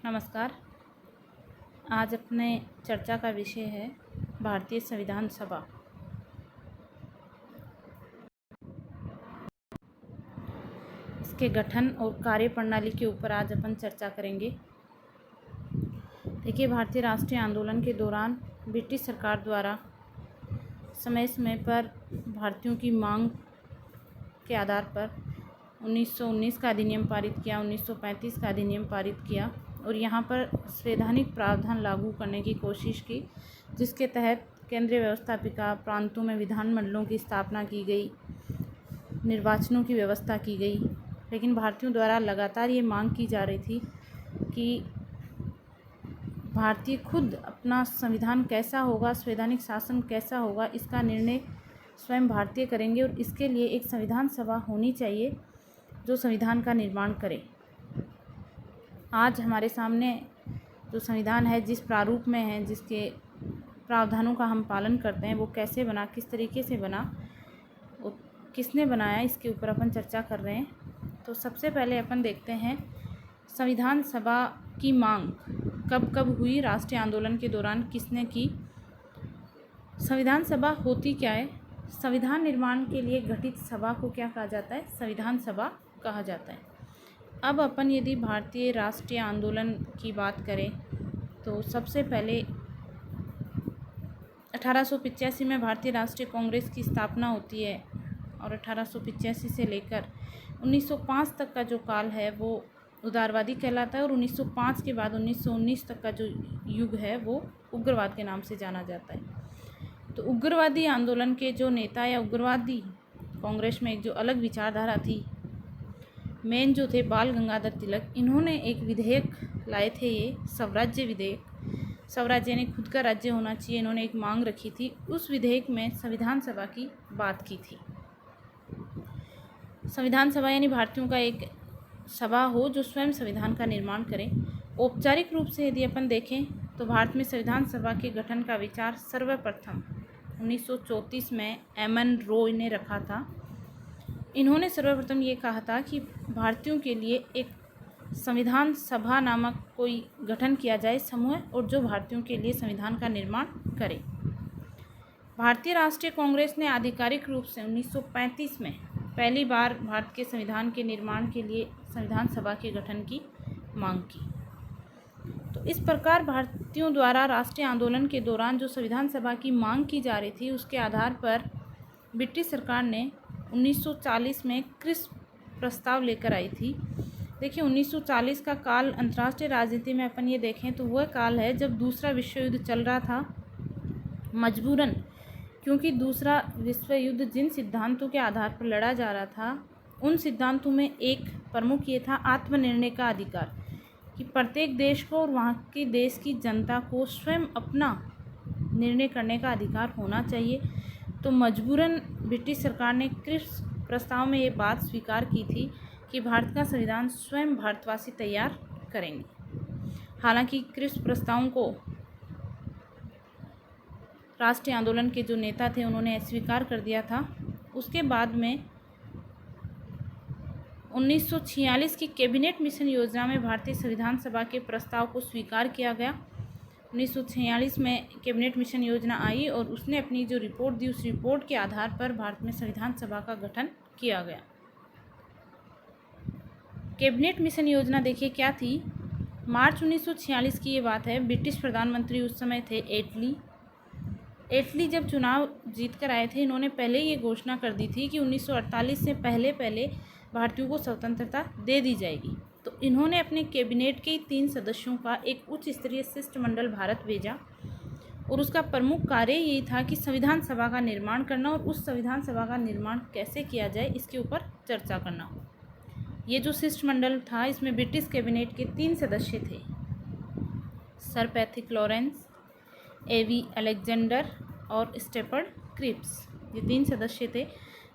नमस्कार। आज अपने चर्चा का विषय है भारतीय संविधान सभा। इसके गठन और कार्यप्रणाली के ऊपर आज अपन चर्चा करेंगे। देखिए, भारतीय राष्ट्रीय आंदोलन के दौरान ब्रिटिश सरकार द्वारा समय समय पर भारतीयों की मांग के आधार पर 1919 का अधिनियम पारित किया, 1935 का अधिनियम पारित किया और यहाँ पर संवैधानिक प्रावधान लागू करने की कोशिश की, जिसके तहत केंद्रीय व्यवस्थापिका प्रांतों में विधानमंडलों की स्थापना की गई, निर्वाचनों की व्यवस्था की गई। लेकिन भारतीयों द्वारा लगातार ये मांग की जा रही थी कि भारतीय खुद अपना संविधान कैसा होगा, संवैधानिक शासन कैसा होगा, इसका निर्णय स्वयं भारतीय करेंगे और इसके लिए एक संविधान सभा होनी चाहिए जो संविधान का निर्माण करे। आज हमारे सामने जो संविधान है, जिस प्रारूप में है, जिसके प्रावधानों का हम पालन करते हैं, वो कैसे बना, किस तरीके से बना, वो किसने बनाया, इसके ऊपर अपन चर्चा कर रहे हैं। तो सबसे पहले अपन देखते हैं संविधान सभा की मांग कब कब हुई, राष्ट्रीय आंदोलन के दौरान किसने की। संविधान सभा होती क्या है? संविधान निर्माण के लिए गठित सभा को क्या कहा जाता है? संविधान सभा कहा जाता है। अब अपन यदि भारतीय राष्ट्रीय आंदोलन की बात करें तो सबसे पहले 1885 में भारतीय राष्ट्रीय कांग्रेस की स्थापना होती है और 1885 से लेकर 1905 तक का जो काल है वो उदारवादी कहलाता है और 1905 के बाद 1919 तक का जो युग है वो उग्रवाद के नाम से जाना जाता है। तो उग्रवादी आंदोलन के जो नेता या उग्रवादी कांग्रेस में एक जो अलग विचारधारा थी, मेन जो थे बाल गंगाधर तिलक, इन्होंने एक विधेयक लाए थे, ये स्वराज्य विधेयक। स्वराज्य ने खुद का राज्य होना चाहिए, इन्होंने एक मांग रखी थी। उस विधेयक में संविधान सभा की बात की थी। संविधान सभा यानी भारतीयों का एक सभा हो जो स्वयं संविधान का निर्माण करे। औपचारिक रूप से यदि अपन देखें तो भारत में संविधान सभा के गठन का विचार सर्वप्रथम 1934 में एमएन रॉय ने रखा था। इन्होंने सर्वप्रथम ये कहा था कि भारतीयों के लिए एक संविधान सभा नामक कोई गठन किया जाए, समूह, और जो भारतीयों के लिए संविधान का निर्माण करे। भारतीय राष्ट्रीय कांग्रेस ने आधिकारिक रूप से 1935 में पहली बार भारत के संविधान के निर्माण के लिए संविधान सभा के गठन की मांग की। तो इस प्रकार भारतीयों द्वारा राष्ट्रीय आंदोलन के दौरान जो संविधान सभा की मांग की जा रही थी, उसके आधार पर ब्रिटिश सरकार ने 1940 में क्रिस प्रस्ताव लेकर आई थी। देखिए, 1940 का काल अंतर्राष्ट्रीय राजनीति में अपन ये देखें तो वह काल है जब दूसरा विश्व युद्ध चल रहा था, मजबूरन, क्योंकि दूसरा विश्व युद्ध जिन सिद्धांतों के आधार पर लड़ा जा रहा था, उन सिद्धांतों में एक प्रमुख ये था आत्मनिर्णय का अधिकार, कि प्रत्येक देश को और वहाँ के देश की जनता को स्वयं अपना निर्णय करने का अधिकार होना चाहिए। तो मजबूरन ब्रिटिश सरकार ने क्रिप्स प्रस्ताव में ये बात स्वीकार की थी कि भारत का संविधान स्वयं भारतवासी तैयार करेंगे। हालांकि क्रिप्स प्रस्तावों को राष्ट्रीय आंदोलन के जो नेता थे उन्होंने स्वीकार कर दिया था। उसके बाद में 1946 की कैबिनेट मिशन योजना में भारतीय संविधान सभा के प्रस्ताव को स्वीकार किया गया। 1946 में कैबिनेट मिशन योजना आई और उसने अपनी जो रिपोर्ट दी, उस रिपोर्ट के आधार पर भारत में संविधान सभा का गठन किया गया। कैबिनेट मिशन योजना देखिए क्या थी। मार्च 1946 की ये बात है। ब्रिटिश प्रधानमंत्री उस समय थे एटली। एटली जब चुनाव जीत कर आए थे, इन्होंने पहले ये घोषणा कर दी थी कि 1948 से पहले भारतीयों को स्वतंत्रता दे दी जाएगी। तो इन्होंने अपने कैबिनेट के 3 सदस्यों का एक उच्च स्तरीय शिष्टमंडल भारत भेजा और उसका प्रमुख कार्य यही था कि संविधान सभा का निर्माण करना और उस संविधान सभा का निर्माण कैसे किया जाए इसके ऊपर चर्चा करना। ये जो शिष्टमंडल था, इसमें ब्रिटिश कैबिनेट के 3 सदस्य थे, सर पैथिक लॉरेंस, एवी अलेक्जेंडर और स्टेफर्ड क्रिप्स। ये 3 सदस्य थे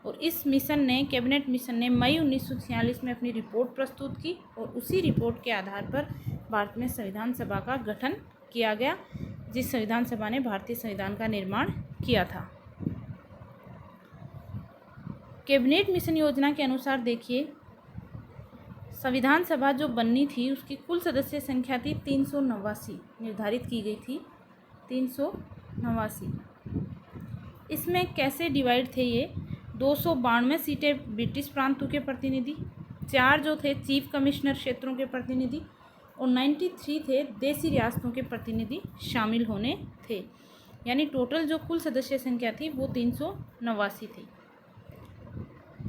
और इस मिशन ने, कैबिनेट मिशन ने मई 1946 में अपनी रिपोर्ट प्रस्तुत की और उसी रिपोर्ट के आधार पर भारत में संविधान सभा का गठन किया गया, जिस संविधान सभा ने भारतीय संविधान का निर्माण किया था। कैबिनेट मिशन योजना के अनुसार देखिए, संविधान सभा जो बननी थी उसकी कुल सदस्य संख्या थी 389 निर्धारित की गई थी, 389। इसमें कैसे डिवाइड थे ये? 292 सीटें ब्रिटिश प्रांतों के प्रतिनिधि, 4 जो थे चीफ कमिश्नर क्षेत्रों के प्रतिनिधि और 93 थे देसी रियासतों के प्रतिनिधि शामिल होने थे। यानी टोटल जो कुल सदस्य संख्या थी वो 389 थी।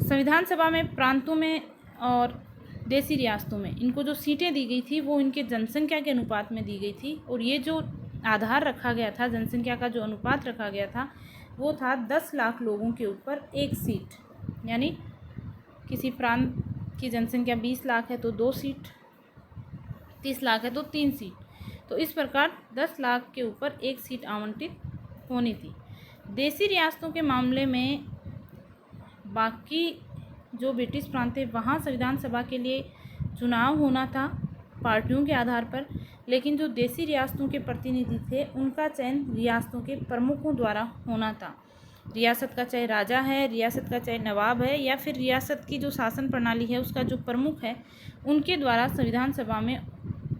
संविधान सभा में प्रांतों में और देसी रियासतों में इनको जो सीटें दी गई थी वो इनके जनसंख्या के अनुपात में दी गई थी और ये जो आधार रखा गया था, जनसंख्या का जो अनुपात रखा गया था वो था 10 लाख लोगों के ऊपर 1 सीट। यानी किसी प्रांत की जनसंख्या 20 लाख है तो 2 सीट, 30 लाख है तो 3 सीट। तो इस प्रकार 10 लाख के ऊपर 1 सीट आवंटित होनी थी। देसी रियासतों के मामले में बाकी जो ब्रिटिश प्रांत थे वहाँ संविधान सभा के लिए चुनाव होना था पार्टियों के आधार पर, लेकिन जो देसी रियासतों के प्रतिनिधि थे उनका चयन रियासतों के प्रमुखों द्वारा होना था। रियासत का चाहे राजा है, रियासत का चाहे नवाब है या फिर रियासत की जो शासन प्रणाली है उसका जो प्रमुख है, उनके द्वारा संविधान सभा में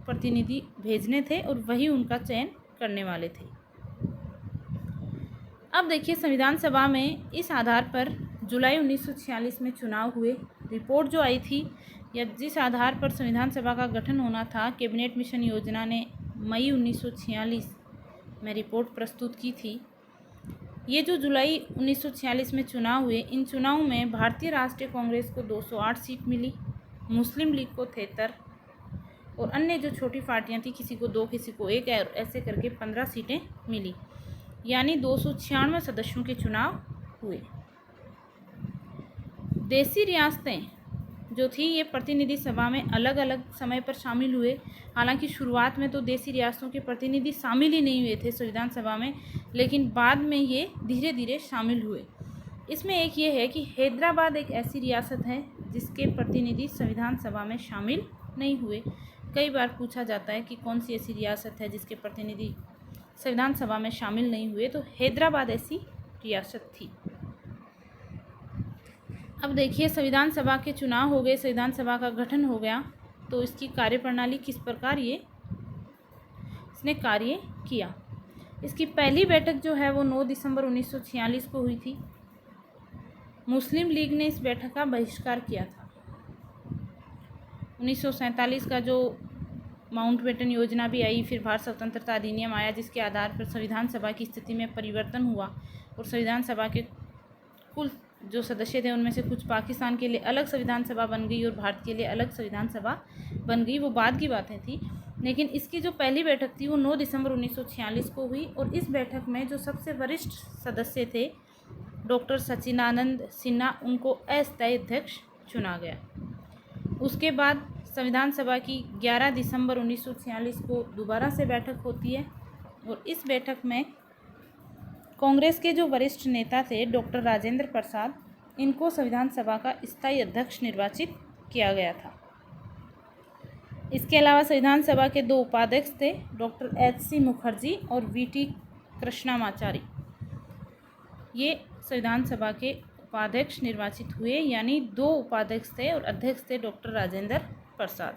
प्रतिनिधि भेजने थे और वही उनका चयन करने वाले थे। अब देखिए संविधान सभा में इस आधार पर जुलाई 1946 में चुनाव हुए। रिपोर्ट जो आई थी या जिस आधार पर संविधान सभा का गठन होना था, कैबिनेट मिशन योजना ने मई 1946 में रिपोर्ट प्रस्तुत की थी। ये जो जुलाई 1946 में चुनाव हुए, इन चुनावों में भारतीय राष्ट्रीय कांग्रेस को 208 सीट मिली, मुस्लिम लीग को 73 और अन्य जो छोटी पार्टियां थी किसी को 2 किसी को 1 और ऐसे करके 15 सीटें मिली। यानी 296 सदस्यों के चुनाव हुए। देसी रियासतें जो थी ये प्रतिनिधि सभा में अलग अलग समय पर शामिल हुए। हालांकि शुरुआत में तो देसी रियासतों के प्रतिनिधि शामिल ही नहीं हुए थे संविधान सभा में, लेकिन बाद में ये धीरे धीरे शामिल हुए। इसमें एक ये है कि हैदराबाद एक ऐसी रियासत है जिसके प्रतिनिधि संविधान सभा में शामिल नहीं हुए। कई बार पूछा जाता है कि कौन सी ऐसी रियासत है जिसके प्रतिनिधि संविधान सभा में शामिल नहीं हुए, तो हैदराबाद ऐसी रियासत थी। अब देखिए संविधान सभा के चुनाव हो गए, संविधान सभा का गठन हो गया, तो इसकी कार्यप्रणाली किस प्रकार इसने कार्य किया। इसकी पहली बैठक जो है वो 9 दिसंबर 1946 को हुई थी। मुस्लिम लीग ने इस बैठक का बहिष्कार किया था। 1947 का जो माउंटबेटन योजना भी आई, फिर भारत स्वतंत्रता अधिनियम आया जिसके आधार पर संविधान सभा की स्थिति में परिवर्तन हुआ और संविधान सभा के कुल जो सदस्य थे उनमें से कुछ पाकिस्तान के लिए अलग संविधान सभा बन गई और भारत के लिए अलग संविधान सभा बन गई। वो बाद की बातें थी, लेकिन इसकी जो पहली बैठक थी वो 9 दिसंबर 1946 को हुई और इस बैठक में जो सबसे वरिष्ठ सदस्य थे डॉक्टर सच्चिदानंद सिन्हा, उनको अस्थायी अध्यक्ष चुना गया। उसके बाद संविधान सभा की 11 दिसंबर 1946 को दोबारा से बैठक होती है और इस बैठक में कांग्रेस के जो वरिष्ठ नेता थे डॉक्टर राजेंद्र प्रसाद, इनको संविधान सभा का स्थायी अध्यक्ष निर्वाचित किया गया था। इसके अलावा संविधान सभा के 2 उपाध्यक्ष थे, डॉक्टर एच.सी. मुखर्जी और वी.टी. कृष्णमाचारी। ये संविधान सभा के उपाध्यक्ष निर्वाचित हुए, यानी 2 उपाध्यक्ष थे और अध्यक्ष थे डॉक्टर राजेंद्र प्रसाद।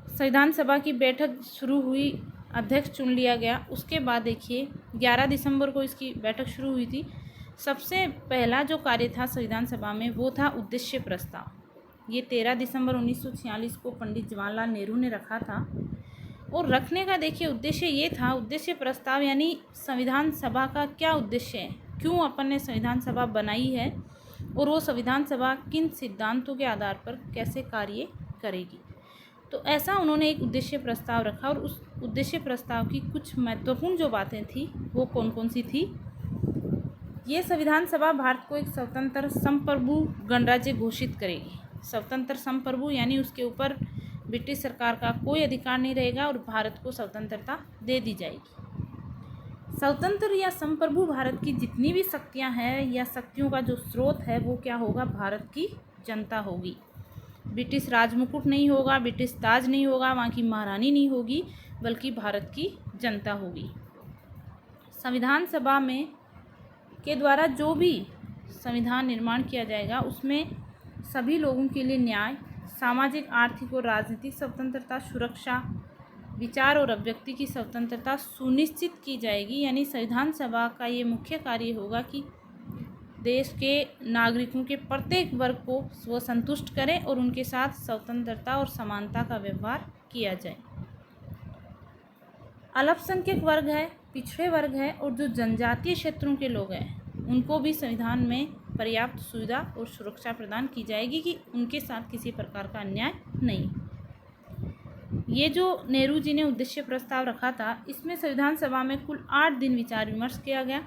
संविधान सभा की बैठक शुरू हुई, अध्यक्ष चुन लिया गया। उसके बाद देखिए 11 दिसंबर को इसकी बैठक शुरू हुई थी। सबसे पहला जो कार्य था संविधान सभा में वो था उद्देश्य प्रस्ताव। ये 13 दिसंबर 1946 को पंडित जवाहरलाल नेहरू ने रखा था और रखने का देखिए उद्देश्य ये था, उद्देश्य प्रस्ताव यानी संविधान सभा का क्या उद्देश्य है, क्यों अपन ने संविधान सभा बनाई है और वो संविधान सभा किन सिद्धांतों के आधार पर कैसे कार्य करेगी। तो ऐसा उन्होंने एक उद्देश्य प्रस्ताव रखा और उस उद्देश्य प्रस्ताव की कुछ महत्वपूर्ण जो बातें थी वो कौन कौन सी थी। ये संविधान सभा भारत को एक स्वतंत्र संप्रभु गणराज्य घोषित करेगी। स्वतंत्र संप्रभु यानी उसके ऊपर ब्रिटिश सरकार का कोई अधिकार नहीं रहेगा और भारत को स्वतंत्रता दे दी जाएगी। स्वतंत्र या संप्रभु भारत की जितनी भी शक्तियां हैं या शक्तियों का जो स्रोत है वो क्या होगा, भारत की जनता होगी। ब्रिटिश राजमुकुट नहीं होगा, ब्रिटिश ताज नहीं होगा, वहाँ की महारानी नहीं होगी, बल्कि भारत की जनता होगी। संविधान सभा में के द्वारा जो भी संविधान निर्माण किया जाएगा उसमें सभी लोगों के लिए न्याय, सामाजिक, आर्थिक और राजनीतिक स्वतंत्रता, सुरक्षा, विचार और अभिव्यक्ति की स्वतंत्रता सुनिश्चित की जाएगी। यानी संविधान सभा का ये मुख्य कार्य होगा कि देश के नागरिकों के प्रत्येक वर्ग को वो संतुष्ट करें और उनके साथ स्वतंत्रता और समानता का व्यवहार किया जाए। अल्पसंख्यक वर्ग है, पिछड़े वर्ग है और जो जनजातीय क्षेत्रों के लोग हैं उनको भी संविधान में पर्याप्त सुविधा और सुरक्षा प्रदान की जाएगी कि उनके साथ किसी प्रकार का अन्याय नहीं। ये जो नेहरू जी ने उद्देश्य प्रस्ताव रखा था, इसमें संविधान सभा में कुल 8 दिन विचार विमर्श किया गया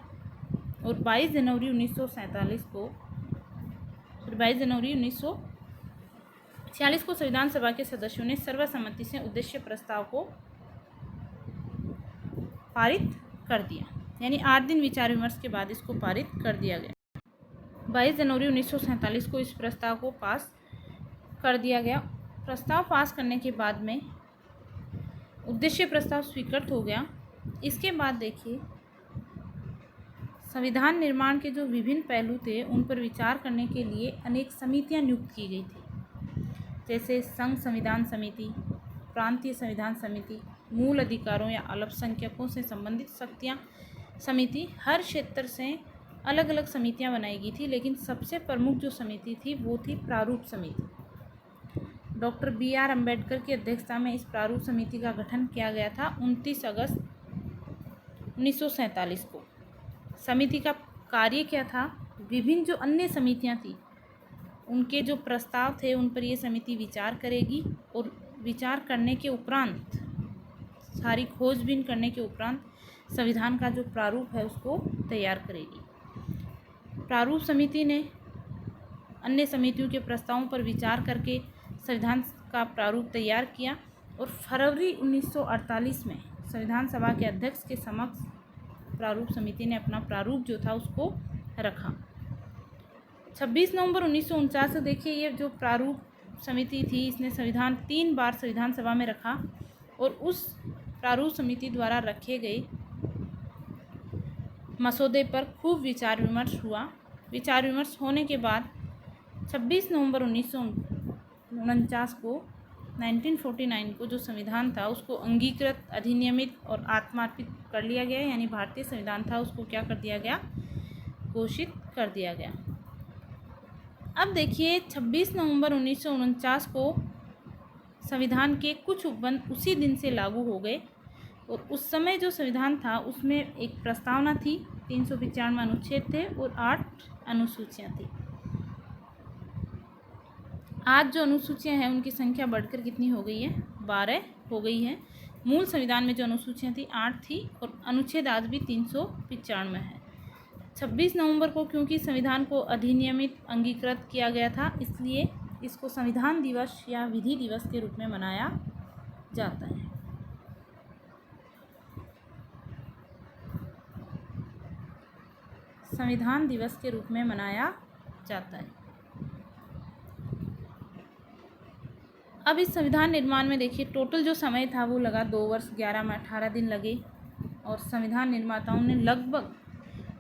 और 22 जनवरी 1946 को संविधान सभा के सदस्यों ने सर्वसम्मति से उद्देश्य प्रस्ताव को पारित कर दिया। यानी 8 दिन विचार विमर्श के बाद इसको पारित कर दिया गया। 22 जनवरी 1947 को इस प्रस्ताव को पास कर दिया गया। प्रस्ताव पास करने के बाद में उद्देश्य प्रस्ताव स्वीकृत हो गया। इसके बाद देखिए, संविधान निर्माण के जो विभिन्न पहलू थे उन पर विचार करने के लिए अनेक समितियां नियुक्त की गई थी, जैसे संघ संविधान समिति, प्रांतीय संविधान समिति, मूल अधिकारों या अल्पसंख्यकों से संबंधित शक्तियां समिति। हर क्षेत्र से अलग अलग समितियां बनाई गई थी, लेकिन सबसे प्रमुख जो समिति थी वो थी प्रारूप समिति। डॉक्टर BR अम्बेडकर की अध्यक्षता में इस प्रारूप समिति का गठन किया गया था 29 अगस्त 1947 को। समिति का कार्य क्या था? विभिन्न जो अन्य समितियां थी उनके जो प्रस्ताव थे उन पर ये समिति विचार करेगी और विचार करने के उपरांत, सारी खोजबीन करने के उपरांत संविधान का जो प्रारूप है उसको तैयार करेगी। प्रारूप समिति ने अन्य समितियों के प्रस्तावों पर विचार करके संविधान का प्रारूप तैयार किया और फरवरी 1948 में संविधान सभा के अध्यक्ष के समक्ष प्रारूप समिति ने अपना प्रारूप जो था उसको रखा। 26 नवंबर 1949 से देखिए, ये जो प्रारूप समिति थी इसने संविधान 3 बार संविधान सभा में रखा और उस प्रारूप समिति द्वारा रखे गए मसौदे पर खूब विचार विमर्श हुआ। विचार विमर्श होने के बाद 26 नवंबर 1949 को 1949 को जो संविधान था उसको अंगीकृत, अधिनियमित और आत्मार्पित कर लिया गया। यानी भारतीय संविधान था उसको क्या कर दिया गया? घोषित कर दिया गया। अब देखिए, 26 नवंबर 1949 को संविधान के कुछ उपबंध उसी दिन से लागू हो गए और उस समय जो संविधान था उसमें एक प्रस्तावना थी, 395 अनुच्छेद थे और 8 अनुसूचियाँ थी। आज जो अनुसूचियाँ हैं उनकी संख्या बढ़कर कितनी हो गई है? 12 हो गई है। मूल संविधान में जो अनुसूचियाँ थी 8 थी और अनुच्छेद आज भी 395 है। 26 नवंबर को क्योंकि संविधान को अधिनियमित, अंगीकृत किया गया था, इसलिए इसको संविधान दिवस या विधि दिवस के रूप में मनाया जाता है। संविधान दिवस के रूप में मनाया जाता है। अब इस संविधान निर्माण में देखिए, टोटल जो समय था वो लगा 2 वर्ष 11 में 18 दिन लगे और संविधान निर्माताओं ने लगभग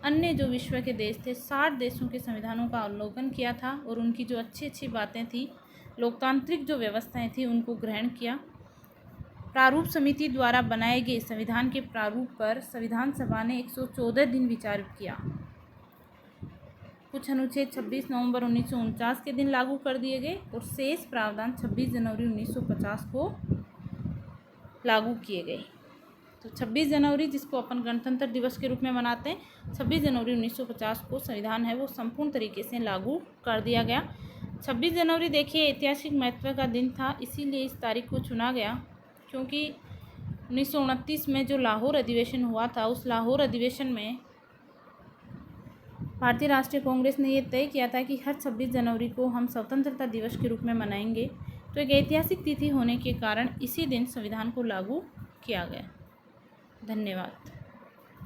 अन्य जो विश्व के देश थे 60 देशों के संविधानों का अवलोकन किया था और उनकी जो अच्छी अच्छी बातें थी, लोकतांत्रिक जो व्यवस्थाएं थी उनको ग्रहण किया। प्रारूप समिति द्वारा बनाए गए संविधान के प्रारूप पर संविधान सभा ने 114 दिन विचार किया। कुछ अनुच्छेद 26 नवंबर 1949 के दिन लागू कर दिए गए और शेष प्रावधान 26 जनवरी 1950 को लागू किए गए। तो 26 जनवरी, जिसको अपन गणतंत्र दिवस के रूप में मनाते हैं, 26 जनवरी 1950 को संविधान है वो संपूर्ण तरीके से लागू कर दिया गया। 26 जनवरी देखिए ऐतिहासिक महत्व का दिन था, इसीलिए इस तारीख को चुना गया क्योंकि 1929 में जो लाहौर अधिवेशन हुआ था, उस लाहौर अधिवेशन में भारतीय राष्ट्रीय कांग्रेस ने ये तय किया था कि हर 26 जनवरी को हम स्वतंत्रता दिवस के रूप में मनाएंगे। तो एक ऐतिहासिक तिथि होने के कारण इसी दिन संविधान को लागू किया गया। धन्यवाद।